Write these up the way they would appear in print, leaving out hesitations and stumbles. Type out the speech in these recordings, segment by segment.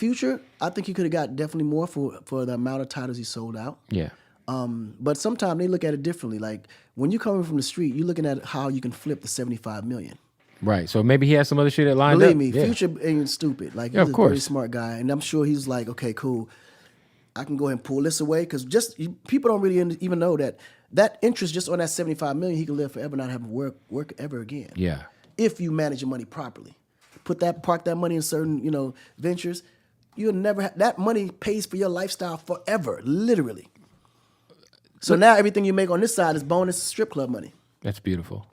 Future, I think he could have got definitely more for the amount of titles he sold out. Yeah. But sometimes they look at it differently. Like when you're coming from the street, you're looking at how you can flip the 75 million. Right. So maybe he has some other shit that lined Believe up. me, Yeah. Future ain't stupid. Like he's Yeah, of a course. very smart guy, and I'm sure he's like, okay, cool. I can go ahead and pull this away because people don't really even know that interest just on that 75 million, he can live forever, not have to work ever again. Yeah. If you manage your money properly, park that money in certain ventures, you'll never that money pays for your lifestyle forever, literally. So now everything you make on this side is bonus strip club money. That's beautiful.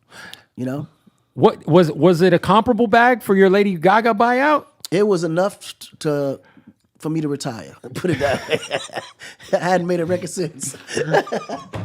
You know, What was it a comparable bag for your Lady Gaga buyout? it was enough for me to retire. Put it that way. I hadn't made a record since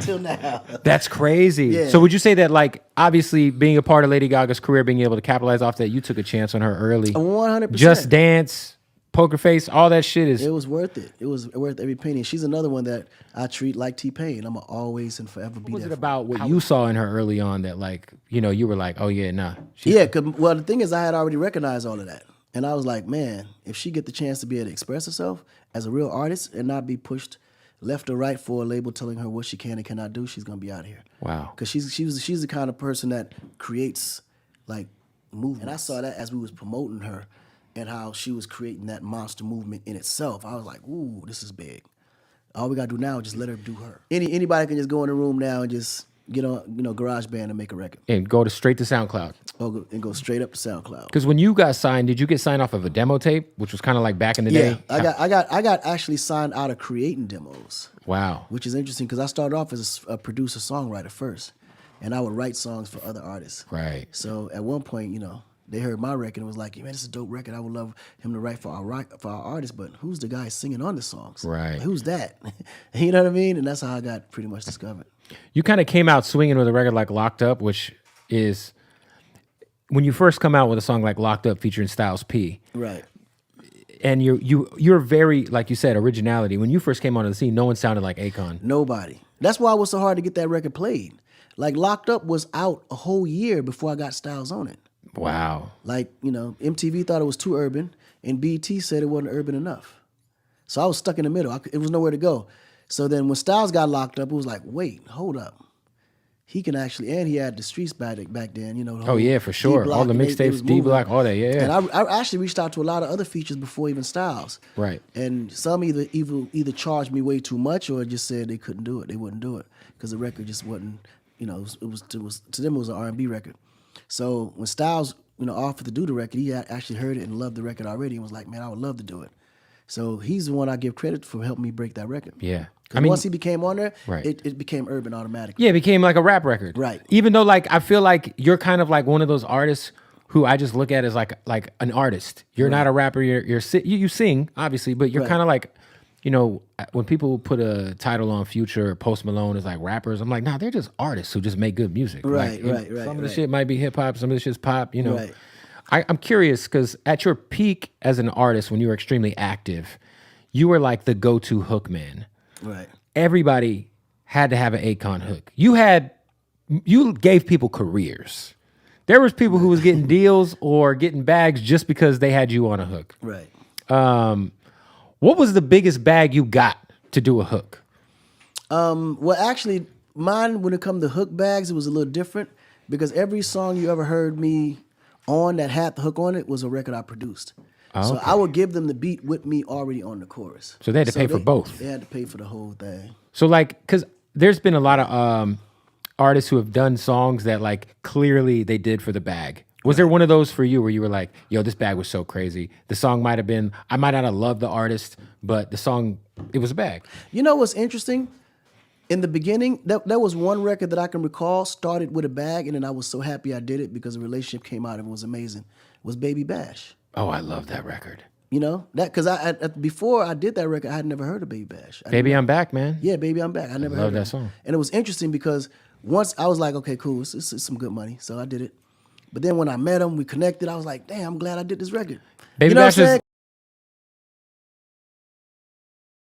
till now. That's crazy. Yeah. So would you say that, like, obviously being a part of Lady Gaga's career, being able to capitalize off that, you took a chance on her early? 100%. Just Dance, Poker Face, all that shit is. It was worth it. It was worth every penny. She's another one that I treat like T-Pain. I'm gonna always and forever be What was there. it about what you saw in her early on that, like, you were like, oh yeah, nah. Yeah, well, the thing is, I had already recognized all of that. And I was like, man, if she get the chance to be able to express herself as a real artist and not be pushed left or right for a label telling her what she can and cannot do, she's gonna be out of here. Wow. Because she's the kind of person that creates like movement. And I saw that as we was promoting her and how she was creating that monster movement in itself. I was like, ooh, this is big. All we gotta do now is just let her do her. Anybody can just go in the room now and just get on, GarageBand and make a record. And go straight to SoundCloud. And go straight up to SoundCloud. Because when you got signed, did you get signed off of a demo tape, which was kind of like back in the day? I got actually signed out of creating demos. Wow. Which is interesting because I started off as a producer songwriter first, and I would write songs for other artists. Right. So at one point, they heard my record and was like, man, this is a dope record. I would love him to write for our artists, but who's the guy singing on the songs? Right. Like, who's that? You know what I mean? And that's how I got pretty much discovered. You kind of came out swinging with a record like Locked Up, which is when you first come out with a song like Locked Up featuring Styles P. Right. And you're very, like you said, originality. When you first came onto the scene, no one sounded like Akon. Nobody. That's why it was so hard to get that record played. Like Locked Up was out a whole year before I got Styles on it. Wow. Like, MTV thought it was too urban, and BT said it wasn't urban enough. So I was stuck in the middle. It was nowhere to go. So then when Styles got locked up, it was like, wait, hold up. He can actually, and he had the streets back then, Oh yeah, for sure. D-Block, All the and mixtapes, D-Block, all that, yeah. And I actually reached out to a lot of other features before even Styles. Right. And some either charged me way too much or just said they couldn't do it. They wouldn't do it because the record just wasn't, it was to them it was an R&B record. So when Styles, offered to do the record, he had actually heard it and loved the record already and was like, man, I would love to do it. So he's the one I give credit for helping me break that record. Yeah. Because once he became on there, right. it became urban automatically. Yeah, it became like a rap record. Right. Even though, like, I feel like you're kind of like one of those artists who I just look at as like an artist. You're not a rapper. You sing, obviously, but you're kind of like, when people put a title on Future or Post Malone as like rappers, I'm like, nah, they're just artists who just make good music. Right, like, right. Some of the shit might be hip hop, some of the shit's pop, Right. I'm curious because at your peak as an artist, when you were extremely active, you were like the go-to hook man. Right. Everybody had to have an Akon hook. You gave people careers. There was people who was getting deals or getting bags just because they had you on a hook. Right. What was the biggest bag you got to do a hook? Well, actually, mine, when it come to hook bags, it was a little different because every song you ever heard me on that had the hook on it was a record I produced. So I would give them the beat with me already on the chorus. So they had to pay for both. They had to pay for the whole thing. So like, because there's been a lot of artists who have done songs that like clearly they did for the bag. Was there one of those for you where you were like, yo, this bag was so crazy. The song might have been, I might not have loved the artist, but the song, it was a bag. You know what's interesting? In the beginning, there was one record that I can recall started with a bag, and then I was so happy I did it because the relationship came out and it was amazing. It was Baby Bash. Oh, I love that record. That because before I did that record, I had never heard of Baby Bash. Baby, I'm Back, man. Yeah, Baby, I'm Back. I never heard that of song. And it was interesting because once I was like, okay, cool, it's some good money, so I did it. But then when I met him, we connected. I was like, damn, I'm glad I did this record. Baby Bash is